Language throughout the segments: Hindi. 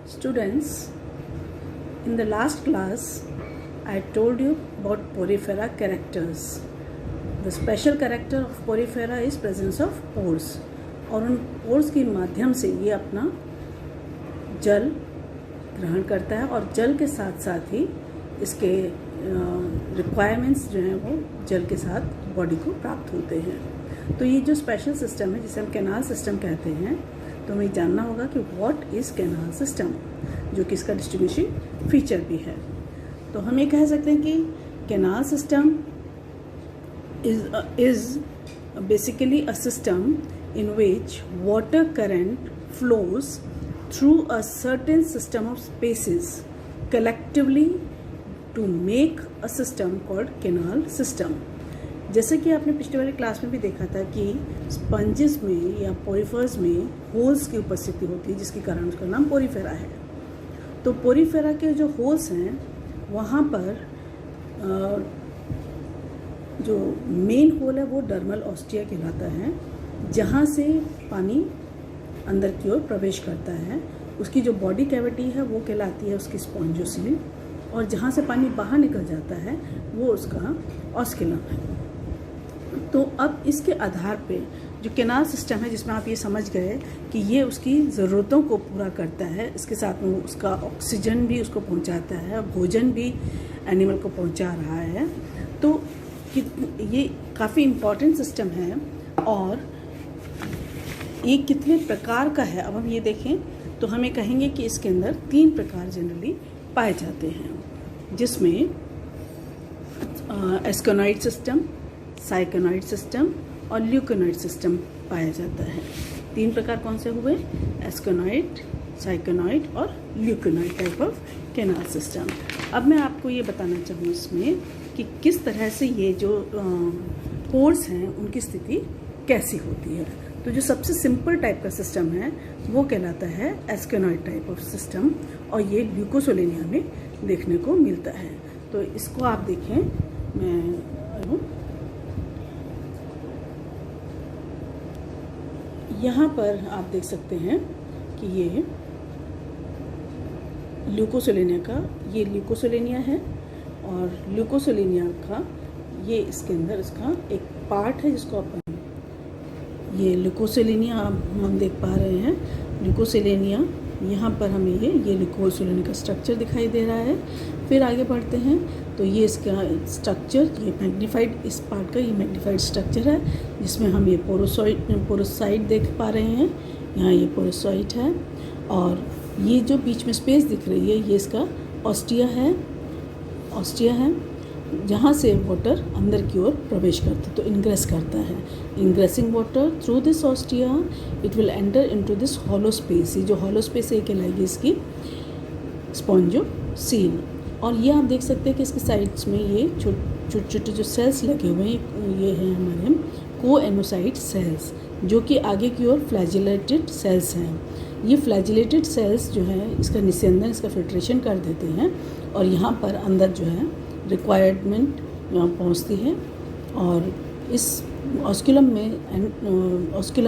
Students, in the last class, I told you about porifera characters. The special character of porifera is presence of pores. और उन pores के माध्यम से ये अपना जल ग्रहण करता है और जल के साथ साथ ही इसके रिक्वायरमेंट्स जो हैं वो जल के साथ बॉडी को प्राप्त होते हैं। तो ये जो स्पेशल सिस्टम है जिसे हम कैनाल सिस्टम कहते हैं, तो हमें जानना होगा कि व्हाट इज़ कैनाल सिस्टम, जो कि इसका डिस्ट्रीब्यूशन फीचर भी है। तो हम ये कह सकते हैं कि canal system is basically a system in which water current flows through a certain system of spaces collectively to make a system called canal system. जैसे कि आपने पिछले वाली क्लास में भी देखा था कि स्पंजेस में या पोरिफर्स में होल्स की उपस्थिति होती है, जिसके कारण उसका नाम पोरिफेरा है। तो पोरिफेरा के जो होल्स हैं वहाँ पर जो मेन होल है वो डर्मल ऑस्टिया कहलाता है, जहाँ से पानी अंदर की ओर प्रवेश करता है। उसकी जो बॉडी कैविटी है वो कहलाती है उसकी स्पॉन्जोसील, और जहाँ से पानी बाहर निकल जाता है वो उसका ऑस्किलम है। तो अब इसके आधार पे जो कैनाल सिस्टम है, जिसमें आप ये समझ गए कि ये उसकी ज़रूरतों को पूरा करता है, इसके साथ में उसका ऑक्सीजन भी उसको पहुंचाता है, भोजन भी एनिमल को पहुंचा रहा है। तो ये काफ़ी इम्पॉर्टेंट सिस्टम है। और ये कितने प्रकार का है, अब हम ये देखें तो हमें कहेंगे कि इसके अंदर 3 प्रकार जनरली पाए जाते हैं, जिसमें एस्कोनॉइड सिस्टम, साइकोनॉइड सिस्टम और ल्यूकोनॉइड सिस्टम पाया जाता है। 3 प्रकार कौन से हुए? एस्कोनॉइड, साइकोनॉइड और ल्यूकोनॉइड टाइप ऑफ कैनाल सिस्टम। अब मैं आपको ये बताना चाहूँ इसमें कि किस तरह से ये जो पोर्स हैं उनकी स्थिति कैसी होती है। तो जो सबसे सिंपल टाइप का सिस्टम है वो कहलाता है एस्कोनॉइड टाइप ऑफ सिस्टम, और ये ल्यूकोसोलेनिया में देखने को मिलता है। तो इसको आप देखें, मैं यहाँ पर आप देख सकते हैं कि ये ल्यूकोसोलेनिया है, और ल्यूकोसोलेनिया का ये इसके अंदर इसका एक पार्ट है जिसको अपन ये ल्यूकोसोलेनिया हम देख पा रहे हैं। ल्यूकोसोलेनिया यहाँ पर हमें ये ल्यूकोसोलेनिया का स्ट्रक्चर दिखाई दे रहा है। फिर आगे बढ़ते हैं तो ये इसका स्ट्रक्चर, ये मैग्नीफाइड, इस पार्ट का ये मैग्नीफाइड स्ट्रक्चर है, जिसमें हम ये पोरोसाइट देख पा रहे हैं। यहाँ ये पोरोसाइट है, और ये जो बीच में स्पेस दिख रही है ये इसका ऑस्टिया है, जहाँ से वाटर अंदर की ओर प्रवेश करता है, तो इनग्रेस करता है। Ingressing water through this ostia it will enter into this hollow space. ये जो हॉलो स्पेस है कहलाएगी इसकी स्पॉन्जोसील। और ये आप देख सकते हैं कि इसके साइड्स में ये छोटे छोटे जो सेल्स लगे हुए हैं, ये हैं हमारे कोएनोसाइट सेल्स, जो कि आगे की ओर फ्लैजिलेटेड सेल्स हैं। ये फ्लैजिलेटेड सेल्स जो है इसका निस्यंदन, इसका फिल्ट्रेशन कर देते हैं, और यहाँ पर अंदर जो है रिक्वायरमेंट यहाँ पहुँचती है, और इस ऑस्किलम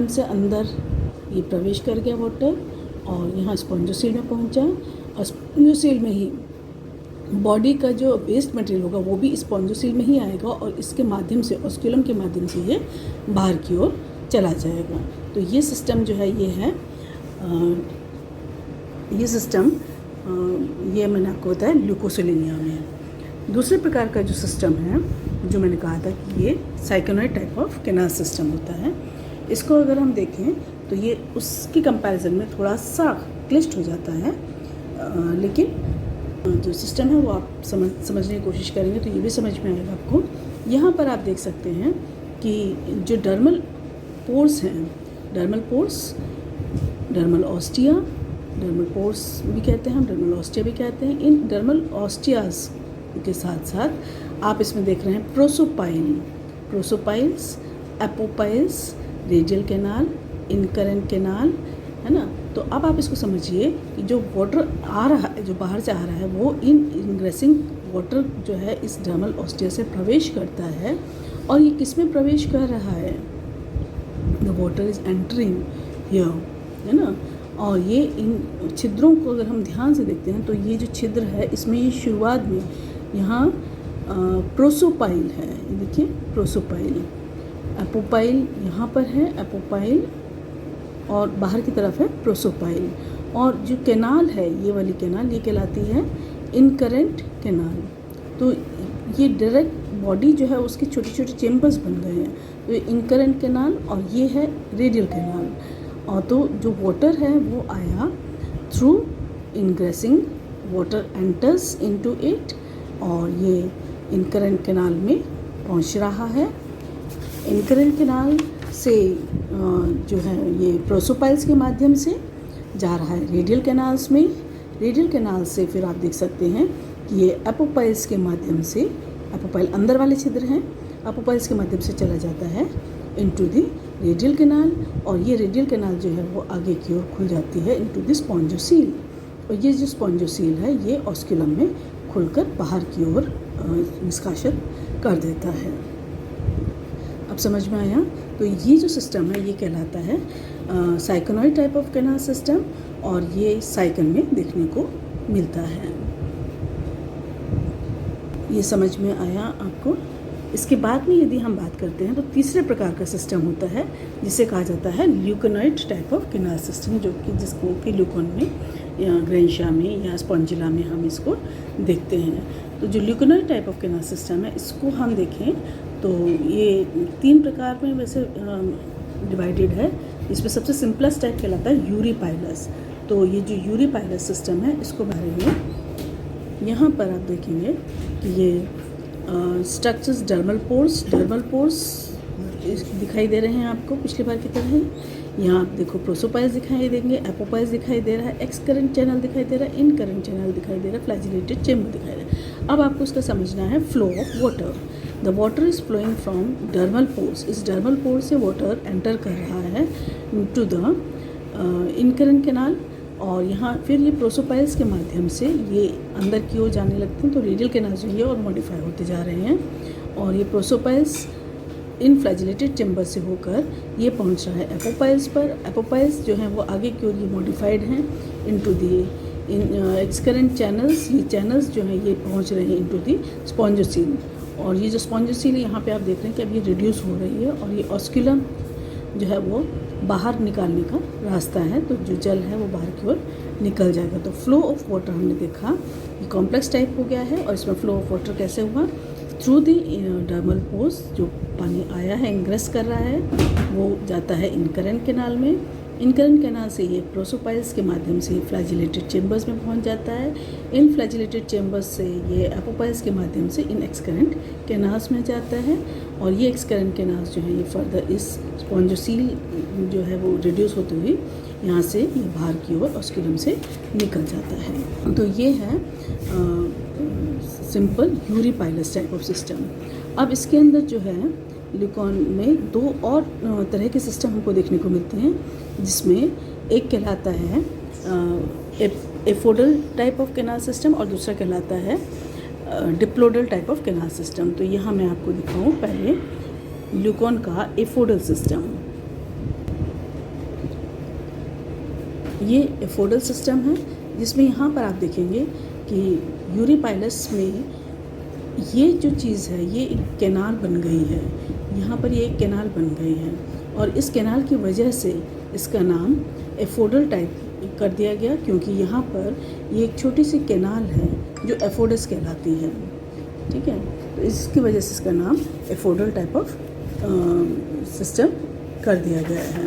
से अंदर ये प्रवेश कर गया वाटर, और यहाँ स्पॉन्जोसील में पहुँचा, और स्पॉन्जोसील में ही बॉडी का जो वेस्ट मटेरियल होगा वो भी स्पॉन्जोसील में ही आएगा, और इसके माध्यम से ऑस्किलम के माध्यम से ये बाहर की ओर चला जाएगा। तो ये सिस्टम जो है ये सिस्टम ये मैंने आपको बताया ल्यूकोसोलेनिया में। दूसरे प्रकार का जो सिस्टम है, जो मैंने कहा था कि ये साइकोनॉइड टाइप ऑफ कैनाल सिस्टम होता है, इसको अगर हम देखें तो ये उसकी कंपैरिजन में थोड़ा सा क्लिष्ट हो जाता है, लेकिन जो सिस्टम है वो आप समझने की कोशिश करेंगे तो ये भी समझ में आएगा आपको। यहाँ पर आप देख सकते हैं कि जो डर्मल पोर्स हैं, डर्मल ऑस्टिया, डर्मल पोर्स भी कहते हैं, हम डर्मल ऑस्टिया भी कहते हैं। इन डर्मल ऑस्टियाज के साथ साथ आप इसमें देख रहे हैं prosopyles, एपोपाइल्स, radial canal, incurrent canal, है ना। तो अब आप इसको समझिए कि जो वाटर आ रहा है, जो बाहर से आ रहा है, वो इनग्रेसिंग वाटर जो है इस डर्मल ऑस्टिया से प्रवेश करता है, और ये किस में प्रवेश कर रहा है? The water is entering here, है ना। और ये इन छिद्रों को अगर हम ध्यान से देखते हैं तो ये जो छिद्र है इसमें ये शुरुआत में यहाँ प्रोसोपाइल है, ये देखिए प्रोसोपाइल, एपोपाइल यहाँ पर है, एपोपाइल और बाहर की तरफ है प्रोसोपाइल। और जो कैनाल है ये वाली कैनाल ये कहलाती है इनकरेंट कैनाल। तो ये डायरेक्ट बॉडी जो है उसके छोटे छोटे चेम्बर्स बन गए हैं, तो ये इनकरेंट कैनाल और ये है रेडियल कैनाल। और तो जो वाटर है वो आया through ingressing, water enters into it और ये इनकरेंट कैनाल में पहुंच रहा है। इनकरेंट कैनाल से जो है ये प्रोसोपाइल्स के माध्यम से जा रहा है रेडियल कैनाल्स में। रेडियल कैनाल से फिर आप देख सकते हैं कि ये एपोपाइल्स के माध्यम से, एपोपाइल अंदर वाले छिद्र हैं, एपोपाइल्स के माध्यम से चला जाता है इनटू द रेडियल कैनाल। और ये रेडियल कैनाल जो है वो आगे की ओर खुल जाती है इनटू द स्पॉन्जोसील। और ये जो स्पॉन्जोसील है ये ऑस्क्यूलम में खुलकर बाहर की ओर निष्कासित कर देता है। अब समझ में आया? तो ये जो सिस्टम है ये कहलाता है साइकोनॉइड टाइप ऑफ कैनाल सिस्टम और ये साइकन में देखने को मिलता है। ये समझ में आया आपको? इसके बाद में यदि हम बात करते हैं तो तीसरे प्रकार का सिस्टम होता है जिसे कहा जाता है ल्यूकोनॉइड टाइप ऑफ कैनाल सिस्टम, जो कि जिसको कि ल्यूकोन में या ग्रेंशिया में या स्पॉन्जिला में हम इसको देखते हैं। तो जो ल्यूकोनॉइड टाइप ऑफ कैनाल सिस्टम है इसको हम देखें तो ये 3 प्रकार में वैसे डिवाइडेड है। इसमें सबसे सिंपलेस्ट टाइप कहलाता है यूरीपाइलस। तो ये जो यूरीपाइलस सिस्टम है इसको बारे में यहाँ पर आप देखेंगे कि ये स्ट्रक्चर्स डर्मल पोर्स दिखाई दे रहे हैं आपको पिछली बार की तरह ही। यहाँ आप देखो प्रोसोपाइल्स दिखाई देंगे, एपोपाइल्स दिखाई दे रहा है, एक्सकरेंट चैनल दिखाई दे रहा है, इनकरेंट चैनल दिखाई दे रहा है, फ्लैजिलेटेड चेम्बर दिखाई दे रहा है। अब आपको इसका समझना है flow of water. The water is flowing from dermal pores. इस डर्मल पोर्स से वाटर एंटर कर रहा है टू द इनकरेंट कैनाल और यहाँ फिर ये प्रोसोपाइल्स के माध्यम से ये अंदर की ओर जाने लगते हैं। तो रेडियल कैनाल जो है और मॉडिफाई होते जा रहे हैं और ये प्रोसोपाइल्स इन फ्लैजिलेटेड चैम्बर से होकर ये पहुँच रहा है एपोपाइल्स पर। एपोपाइल्स जो हैं वो आगे की ओर ये मॉडिफाइड हैं इनटू दी एक्सकरेंट चैनल्स। ये चैनल्स जो हैं ये पहुँच रहे हैं इनटू दी स्पॉन्जोसील। और ये जो स्पॉन्जोसील यहाँ पे आप देख रहे हैं कि अब ये रिड्यूस हो रही है और ये ऑस्क्यूलम जो है वो बाहर निकालने का रास्ता है। तो जो जल है वो बाहर की ओर निकल जाएगा। तो फ्लो ऑफ वाटर हमने देखा ये कॉम्प्लेक्स टाइप हो गया है। और इसमें फ्लो ऑफ वाटर कैसे हुआ? Through the dermal pores. जो पानी आया है इंग्रेस कर रहा है वो जाता है इनकरेंट कैनाल में। इनकरेंट कैनाल से ये प्रोसोपाइल्स के माध्यम से फ्लैजिलेटेड चेम्बर्स में पहुंच जाता है। इन फ्लैजिलेटेड चेम्बर्स से ये एपोपाइल्स के माध्यम से इन एक्सकरेंट कैनाल्स में जाता है। और ये एक्सकरेंट कैनाल्स जो है ये फर्दर इस स्पॉन्जोसील जो है वो रिड्यूस होते हुए यहाँ से ये बाहर की ओर ऑस्क्यूलम से निकल जाता है। तो ये है सिंपल यूरीपाइलस टाइप ऑफ सिस्टम। अब इसके अंदर जो है ल्यूकोन में 2 और तरह के सिस्टम हमको देखने को मिलते हैं, जिसमें एक कहलाता है एफोडल टाइप ऑफ कैनाल सिस्टम और दूसरा कहलाता है डिप्लोडल टाइप ऑफ कैनाल सिस्टम। तो यहाँ मैं आपको दिखाऊँ पहले ल्यूकोन का एफोडल सिस्टम। ये एफोडल सिस्टम है जिसमें यहाँ पर आप देखेंगे कि यूरीपाइलस में ये जो चीज़ है ये एक कैनाल बन गई है। यहाँ पर ये एक कैनाल बन गई है और इस कैनाल की वजह से इसका नाम एफोडल टाइप कर दिया गया, क्योंकि यहाँ पर ये एक छोटी सी कैनाल है जो एफोडस कहलाती है। ठीक है, तो इसकी वजह से इसका नाम एफोडल टाइप ऑफ सिस्टम कर दिया गया है।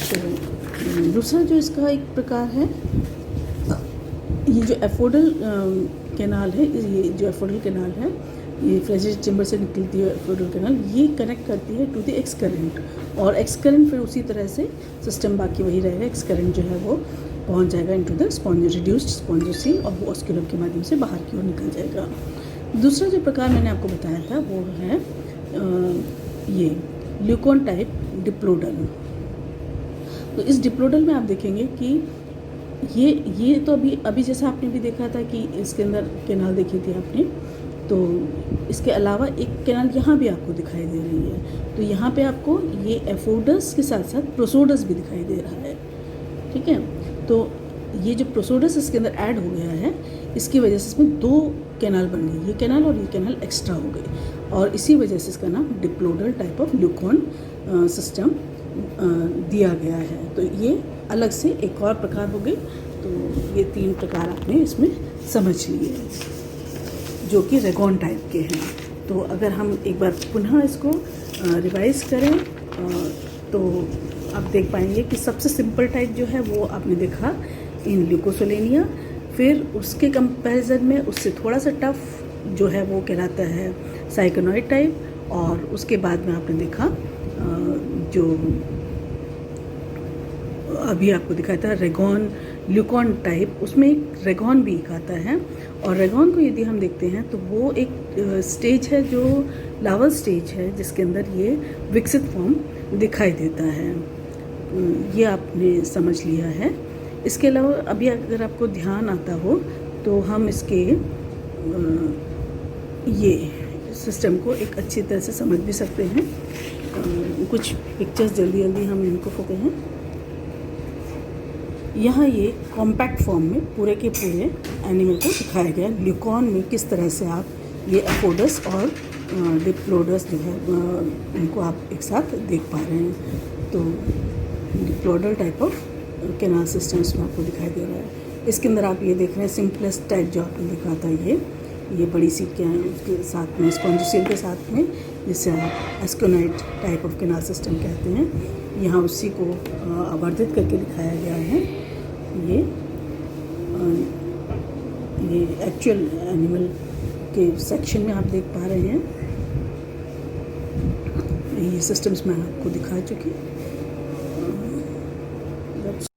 तो दूसरा जो इसका एक प्रकार है, ये जो एफोडल कैनाल है, ये जो एफोडल कैनाल है ये फ्लैजिलेटेड चेम्बर से निकलती है एफोडल कैनाल, ये कनेक्ट करती है टू द एक्सकरेंट। और एक्सकरेंट फिर उसी तरह से सिस्टम बाकी वही रहेगा। एक्सकरेंट जो है वो पहुंच जाएगा इनटू द रिड्यूस्ड स्पॉन्जोसील और वो ऑस्क्यूलम के माध्यम से बाहर की ओर निकल जाएगा। दूसरा जो प्रकार मैंने आपको बताया था वो है ये ल्यूकोन टाइप डिप्लोडल। तो इस डिप्लोडल में आप देखेंगे कि ये तो अभी जैसा आपने भी देखा था कि इसके अंदर कैनाल देखी थी आपने, तो इसके अलावा एक कैनाल यहाँ भी आपको दिखाई दे रही है। तो यहाँ पे आपको ये एफोडस के साथ साथ प्रोसोडस भी दिखाई दे रहा है। ठीक है, तो ये जो प्रोसोडस इसके अंदर ऐड हो गया है, इसकी वजह से इसमें 2 कैनाल बन गई, ये कैनाल और ये कैनाल एक्स्ट्रा हो गए, और इसी वजह से इसका नाम डिप्लोडल टाइप ऑफ ल्यूकॉन सिस्टम दिया गया है। तो ये अलग से एक और प्रकार हो गए। तो ये 3 प्रकार आपने इसमें समझ लिए जो कि रेगॉन टाइप के हैं। तो अगर हम एक बार पुनः इसको रिवाइज करें तो आप देख पाएंगे कि सबसे सिंपल टाइप जो है वो आपने देखा इन ल्यूकोसोलेनिया, फिर उसके कंपैरिजन में उससे थोड़ा सा टफ जो है वो कहलाता है साइकोनॉइड टाइप, और उसके बाद में आपने देखा जो अभी आपको दिखाया था रेगॉन ल्यूकॉन टाइप, उसमें एक रेगॉन भी एक आता है। और रेगॉन को यदि हम देखते हैं तो वो एक स्टेज है जो लावल स्टेज है, जिसके अंदर ये विकसित फॉर्म दिखाई देता है। ये आपने समझ लिया है। इसके अलावा अभी अगर आपको ध्यान आता हो तो हम इसके ये सिस्टम को एक अच्छी तरह से समझ भी सकते हैं। कुछ पिक्चर्स जल्दी जल्दी हम इनको करते हैं। यहाँ ये कॉम्पैक्ट फॉर्म में पूरे के पूरे एनिमल को दिखाया गया, ल्यूकॉन में किस तरह से आप ये अफोडस और डिप्लोडस जो है उनको आप एक साथ देख पा रहे हैं। तो डिप्लोडल टाइप ऑफ कैनाल सिस्टम्स में आपको दिखाई दे रहा है। इसके अंदर आप ये देख रहे हैं सिंपलेस्ट टाइप जो आपने देखा था, ये बड़ी सी के साथ में स्पॉन्जिसेल के साथ में, जिसे आप एस्कोनाइट टाइप ऑफ कैनाल सिस्टम कहते हैं। यहाँ उसी को आवर्धित करके दिखाया गया है। ये एक्चुअल एनिमल के सेक्शन में आप देख पा रहे हैं। ये सिस्टम्स मैं आपको दिखा चुकी।